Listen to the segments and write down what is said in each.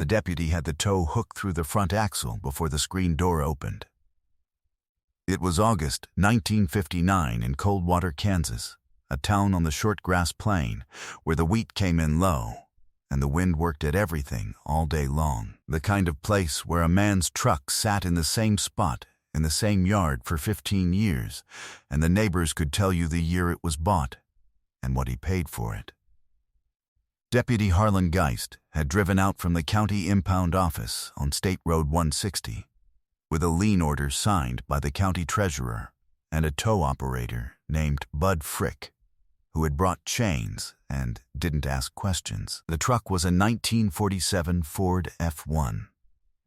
The deputy had the tow hooked through the front axle before the screen door opened. It was August 1959 in Coldwater, Kansas, a town on the short grass plain where the wheat came in low and the wind worked at everything all day long. The kind of place where a man's truck sat in the same spot in the same yard for 15 years, and the neighbors could tell you the year it was bought and what he paid for it. Deputy Harlan Geist had driven out from the county impound office on State Road 160 with a lien order signed by the county treasurer and a tow operator named Bud Frick, who had brought chains and didn't ask questions. The truck was a 1947 Ford F1,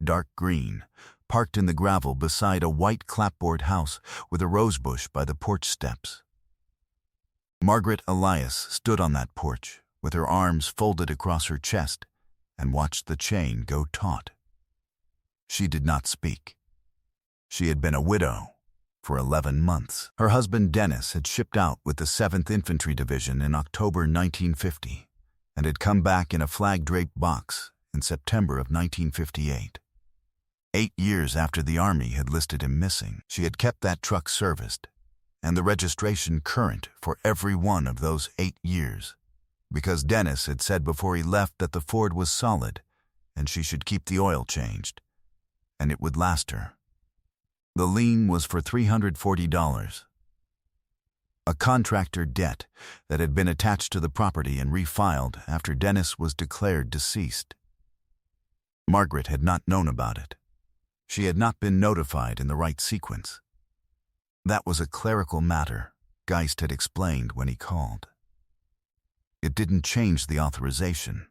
dark green, parked in the gravel beside a white clapboard house with a rosebush by the porch steps. Margaret Elias stood on that porch with her arms folded across her chest and watched the chain go taut. She did not speak. She had been a widow for 11 months. Her husband Dennis had shipped out with the 7th Infantry Division in October 1950 and had come back in a flag-draped box in September of 1958. 8 years after the Army had listed him missing, she had kept that truck serviced and the registration current for every one of those 8 years, because Dennis had said before he left that the Ford was solid and she should keep the oil changed, and it would last her. The lien was for $340, a contractor debt that had been attached to the property and refiled after Dennis was declared deceased. Margaret had not known about it. She had not been notified in the right sequence. That was a clerical matter, Geist had explained when he called. It didn't change the authorization.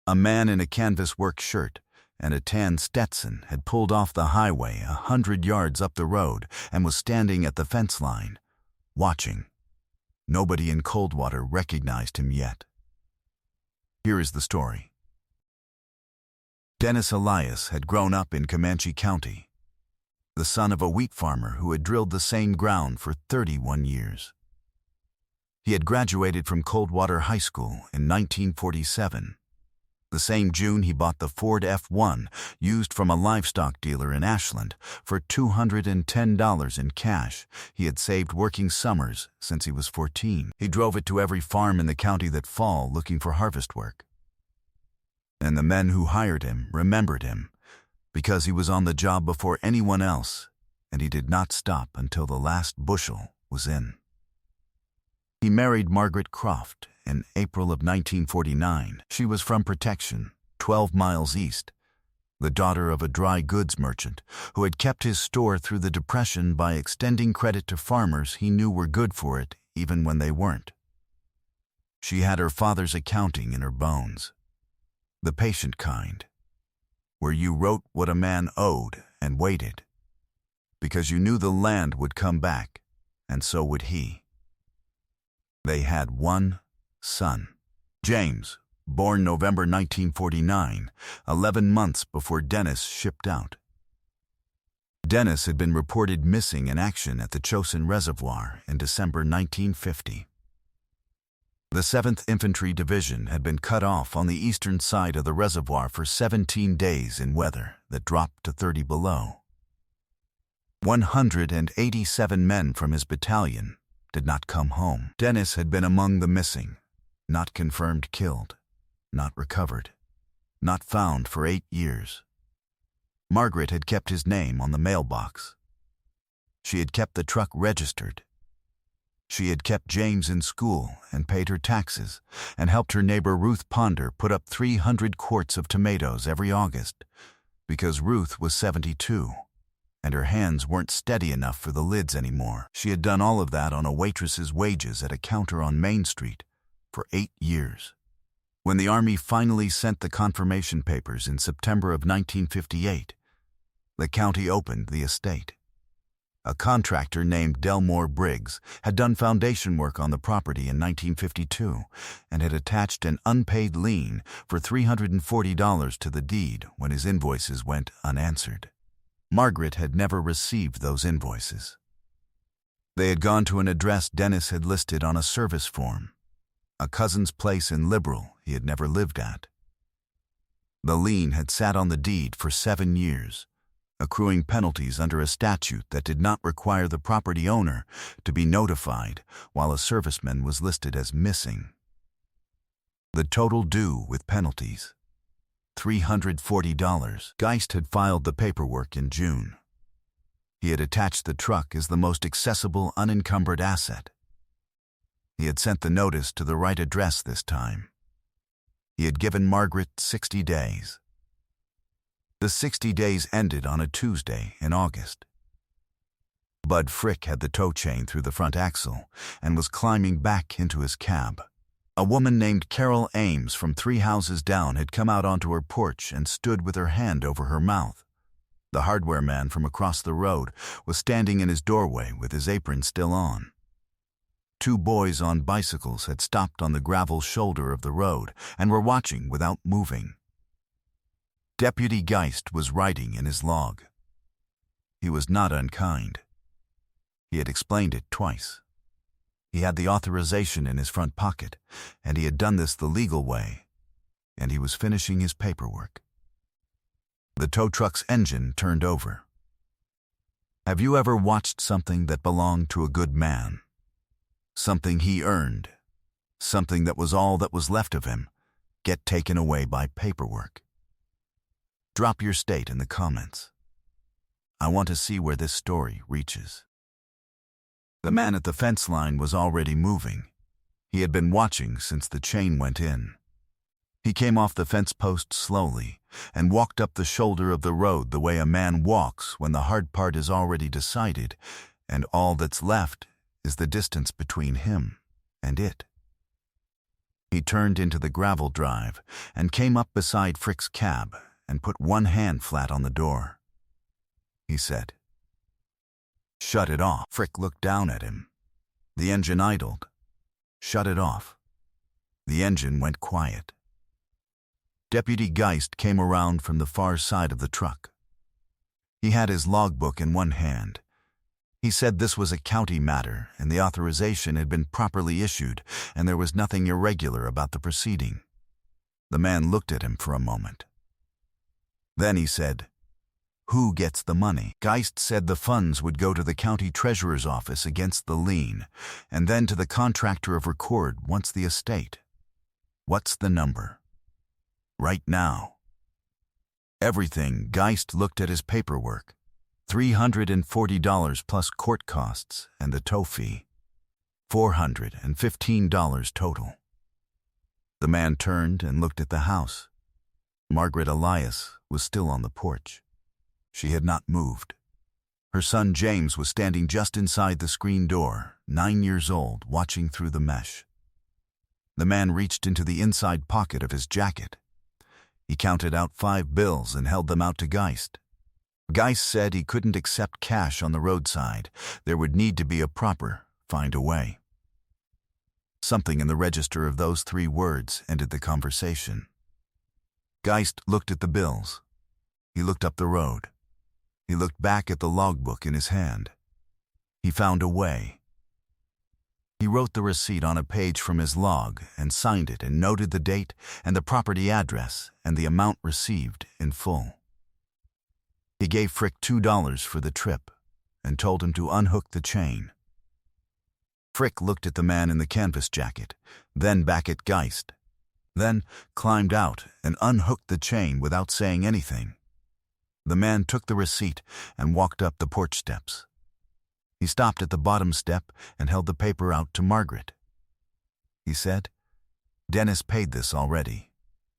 A man in a canvas work shirt and a tan Stetson had pulled off the highway 100 yards up the road and was standing at the fence line, watching. Nobody in Coldwater recognized him yet. Here is the story. Dennis Elias had grown up in Comanche County, the son of a wheat farmer who had drilled the same ground for 31 years. He had graduated from Coldwater High School in 1947. The same June he bought the Ford F1 used from a livestock dealer in Ashland for $210 in cash he had saved working summers since he was 14. He drove it to every farm in the county that fall looking for harvest work. And the men who hired him remembered him because he was on the job before anyone else, and he did not stop until the last bushel was in. He married Margaret Croft in April of 1949. She was from Protection, 12 miles east, the daughter of a dry goods merchant who had kept his store through the Depression by extending credit to farmers he knew were good for it even when they weren't. She had her father's accounting in her bones, the patient kind, where you wrote what a man owed and waited, because you knew the land would come back, and so would he. They had one son, James, born November 1949, 11 months before Dennis shipped out. Dennis had been reported missing in action at the Chosin Reservoir in December 1950. The 7th Infantry Division had been cut off on the eastern side of the reservoir for 17 days in weather that dropped to 30 below. 187 men from his battalion did not come home. Dennis had been among the missing, not confirmed killed, not recovered, not found for 8 years. Margaret had kept his name on the mailbox. She had kept the truck registered. She had kept James in school and paid her taxes and helped her neighbor Ruth Ponder put up 300 quarts of tomatoes every August because Ruth was 72 and her hands weren't steady enough for the lids anymore. She had done all of that on a waitress's wages at a counter on Main Street for 8 years. When the Army finally sent the confirmation papers in September of 1958, the county opened the estate. A contractor named Delmore Briggs had done foundation work on the property in 1952 and had attached an unpaid lien for $340 to the deed when his invoices went unanswered. Margaret had never received those invoices. They had gone to an address Dennis had listed on a service form, a cousin's place in Liberal he had never lived at. The lien had sat on the deed for 7 years, accruing penalties under a statute that did not require the property owner to be notified while a serviceman was listed as missing. The total due with penalties, $340. Geist had filed the paperwork in June. He had attached the truck as the most accessible unencumbered asset. He had sent the notice to the right address this time. He had given Margaret 60 days. The 60 days ended on a Tuesday in August. Bud Frick had the tow chain through the front axle and was climbing back into his cab. A woman named Carol Ames from 3 houses down had come out onto her porch and stood with her hand over her mouth. The hardware man from across the road was standing in his doorway with his apron still on. 2 boys on bicycles had stopped on the gravel shoulder of the road and were watching without moving. Deputy Geist was writing in his log. He was not unkind. He had explained it twice. He had the authorization in his front pocket, and he had done this the legal way, and he was finishing his paperwork. The tow truck's engine turned over. Have you ever watched something that belonged to a good man? Something he earned, something that was all that was left of him, get taken away by paperwork? Drop your state in the comments. I want to see where this story reaches. The man at the fence line was already moving. He had been watching since the chain went in. He came off the fence post slowly and walked up the shoulder of the road the way a man walks when the hard part is already decided and all that's left is the distance between him and it. He turned into the gravel drive and came up beside Frick's cab and put one hand flat on the door. He said, "Shut it off." Frick looked down at him. The engine idled. Shut it off. The engine went quiet. Deputy Geist came around from the far side of the truck. He had his logbook in one hand. He said this was a county matter and the authorization had been properly issued and there was nothing irregular about the proceeding. The man looked at him for a moment. Then he said, "Who gets the money?" Geist said the funds would go to the county treasurer's office against the lien and then to the contractor of record once the estate. What's the number? Right now. Everything. Geist looked at his paperwork. $340 plus court costs and the tow fee. $415 total. The man turned and looked at the house. Margaret Elias was still on the porch. She had not moved. Her son James was standing just inside the screen door, 9 years old, watching through the mesh. The man reached into the inside pocket of his jacket. He counted out 5 bills and held them out to Geist. Geist said he couldn't accept cash on the roadside. There would need to be a proper find a way. Something in the register of those 3 words ended the conversation. Geist looked at the bills. He looked up the road. He looked back at the logbook in his hand. He found a way. He wrote the receipt on a page from his log and signed it and noted the date and the property address and the amount received in full. He gave Frick $2 for the trip and told him to unhook the chain. Frick looked at the man in the canvas jacket, then back at Geist, then climbed out and unhooked the chain without saying anything. The man took the receipt and walked up the porch steps. He stopped at the bottom step and held the paper out to Margaret. He said, "Dennis paid this already.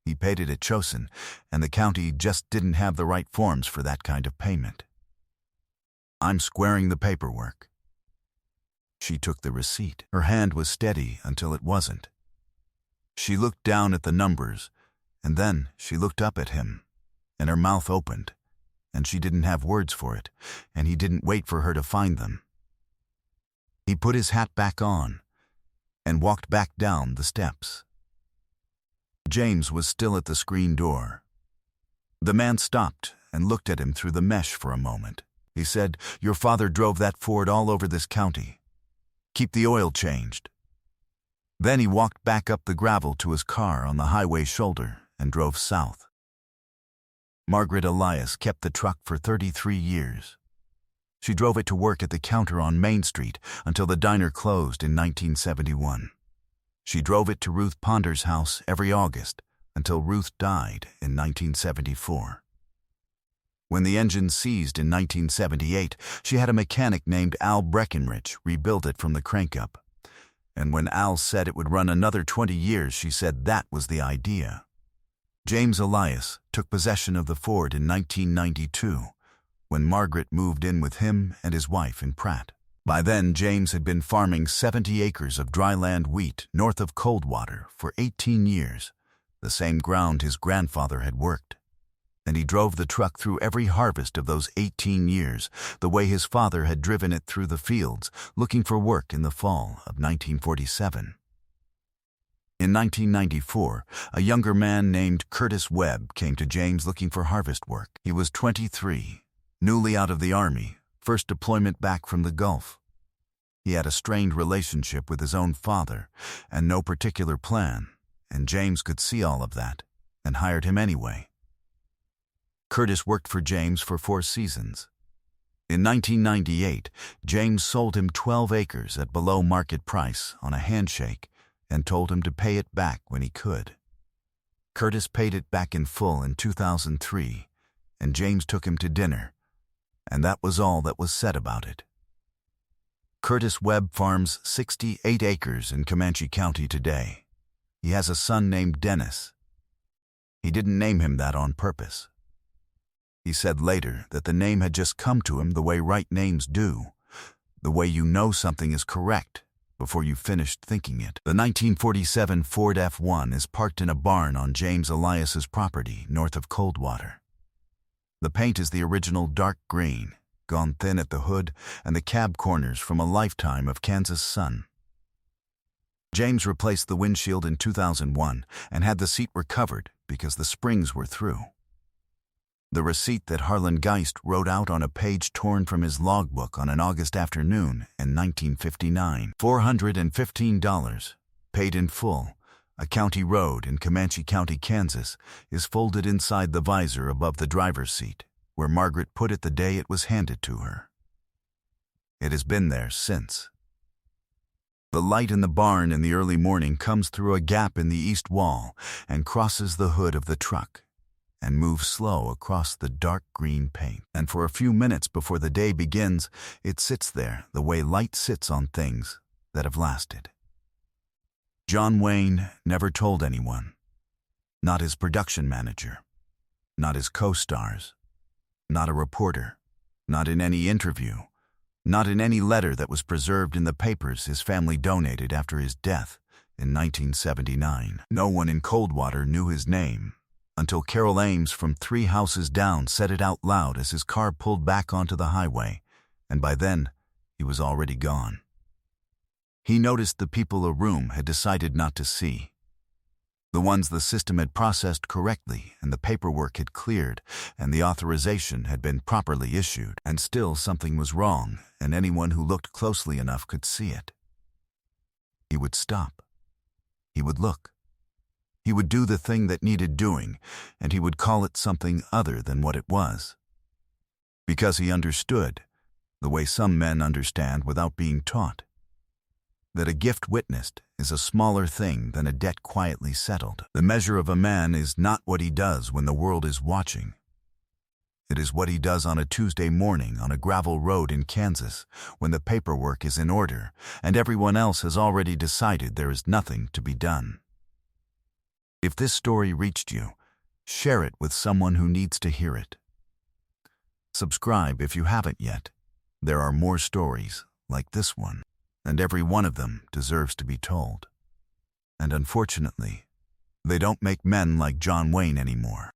He paid it at Chosin, and the county just didn't have the right forms for that kind of payment. I'm squaring the paperwork." She took the receipt. Her hand was steady until it wasn't. She looked down at the numbers, and then she looked up at him, and her mouth opened, and she didn't have words for it, and he didn't wait for her to find them. He put his hat back on and walked back down the steps. James was still at the screen door. The man stopped and looked at him through the mesh for a moment. He said, "Your father drove that Ford all over this county. Keep the oil changed." Then he walked back up the gravel to his car on the highway shoulder and drove south. Margaret Elias kept the truck for 33 years. She drove it to work at the counter on Main Street until the diner closed in 1971. She drove it to Ruth Ponder's house every August until Ruth died in 1974. When the engine seized in 1978, she had a mechanic named Al Breckenridge rebuild it from the crank-up. And when Al said it would run another 20 years, she said that was the idea. James Elias took possession of the Ford in 1992, when Margaret moved in with him and his wife in Pratt. By then, James had been farming 70 acres of dryland wheat north of Coldwater for 18 years, the same ground his grandfather had worked. And he drove the truck through every harvest of those 18 years, the way his father had driven it through the fields, looking for work in the fall of 1947. In 1994, a younger man named Curtis Webb came to James looking for harvest work. He was 23, newly out of the Army, first deployment back from the Gulf. He had a strained relationship with his own father and no particular plan, and James could see all of that and hired him anyway. Curtis worked for James for 4 seasons. In 1998, James sold him 12 acres at below market price on a handshake and told him to pay it back when he could. Curtis paid it back in full in 2003, and James took him to dinner, and that was all that was said about it. Curtis Webb farms 68 acres in Comanche County today. He has a son named Dennis. He didn't name him that on purpose. He said later that the name had just come to him the way right names do, the way you know something is correct before you finished thinking it. The 1947 Ford F1 is parked in a barn on James Elias's property north of Coldwater. The paint is the original dark green, gone thin at the hood and the cab corners from a lifetime of Kansas sun. James replaced the windshield in 2001 and had the seat recovered because the springs were through. The receipt that Harlan Geist wrote out on a page torn from his logbook on an August afternoon in 1959. $415, paid in full, a county road in Comanche County, Kansas, is folded inside the visor above the driver's seat, where Margaret put it the day it was handed to her. It has been there since. The light in the barn in the early morning comes through a gap in the east wall and crosses the hood of the truck and moves slow across the dark green paint. And for a few minutes before the day begins, it sits there the way light sits on things that have lasted. John Wayne never told anyone, not his production manager, not his co-stars, not a reporter, not in any interview, not in any letter that was preserved in the papers his family donated after his death in 1979. No one in Coldwater knew his name until Carol Ames from 3 houses down said it out loud as his car pulled back onto the highway, and by then he was already gone. He noticed the people a room had decided not to see. The ones the system had processed correctly and the paperwork had cleared and the authorization had been properly issued, and still something was wrong, and anyone who looked closely enough could see it. He would stop. He would look. He would do the thing that needed doing, and he would call it something other than what it was. Because he understood, the way some men understand without being taught, that a gift witnessed is a smaller thing than a debt quietly settled. The measure of a man is not what he does when the world is watching. It is what he does on a Tuesday morning on a gravel road in Kansas when the paperwork is in order and everyone else has already decided there is nothing to be done. If this story reached you, share it with someone who needs to hear it. Subscribe if you haven't yet. There are more stories like this one, and every one of them deserves to be told. And unfortunately, they don't make men like John Wayne anymore.